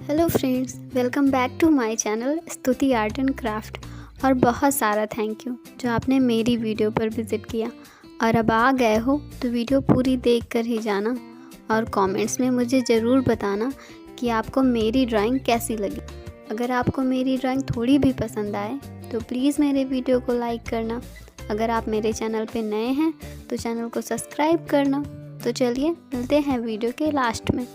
Hello friends, welcome back to my channel Stuti art and craft. और बहुत सारा thank you जो आपने मेरी वीडियो पर विज़िट किया। और अब आ गए हो तो वीडियो पूरी देख कर ही जाना और कमेंट्स में मुझे ज़रूर बताना कि आपको मेरी ड्राइंग कैसी लगी। अगर आपको मेरी ड्राइंग थोड़ी भी पसंद आए तो प्लीज़ मेरे वीडियो को लाइक करना। अगर आप मेरे चैनल पे नए हैं तो चैनल को सब्सक्राइब करना। तो चलिए मिलते हैं वीडियो के लास्ट में।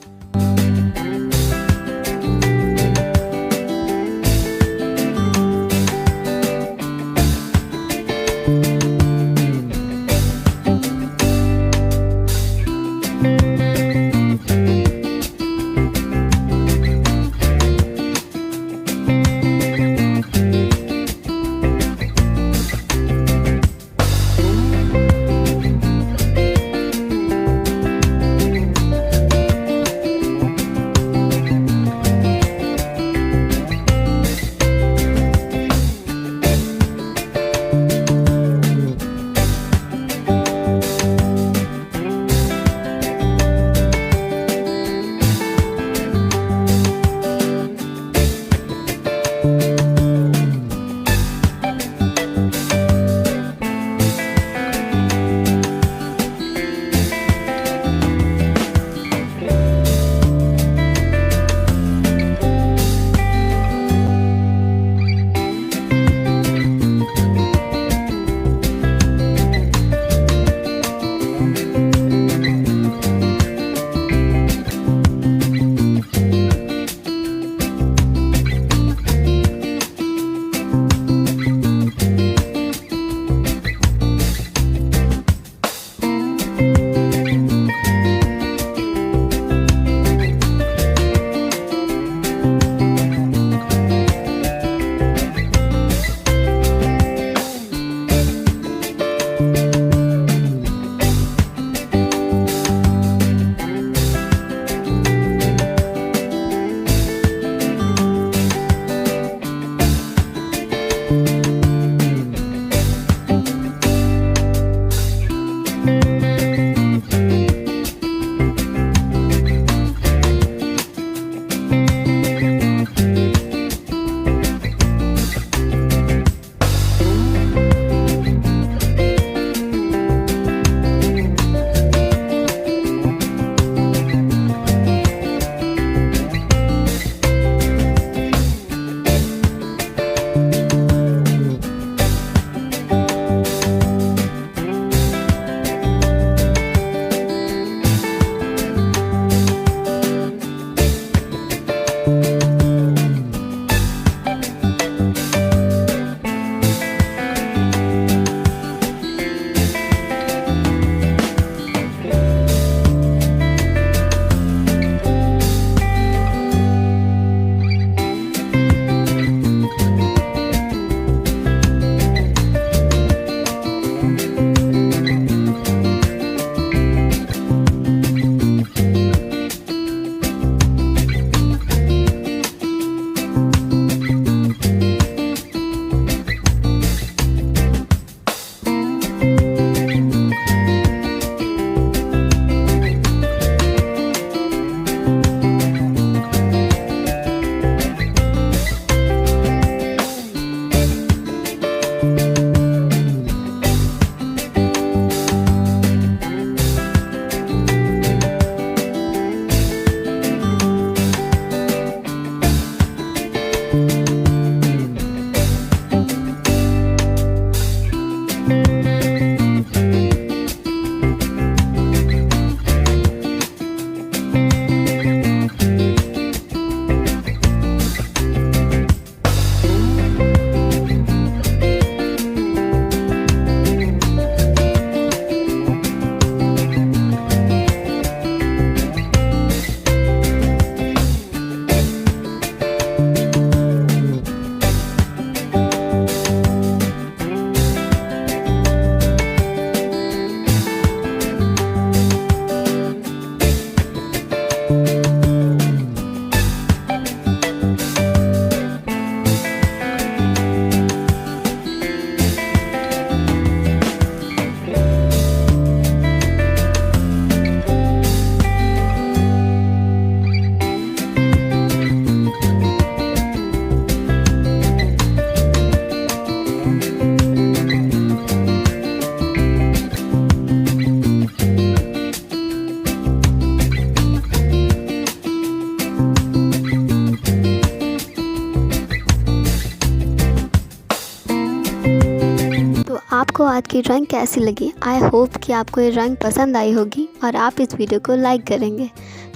आपको आज की ड्राइंग कैसी लगी। आई होप कि आपको ये ड्राइंग पसंद आई होगी और आप इस वीडियो को लाइक करेंगे।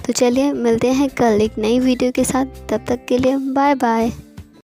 तो चलिए मिलते हैं कल एक नई वीडियो के साथ। तब तक के लिए बाय बाय।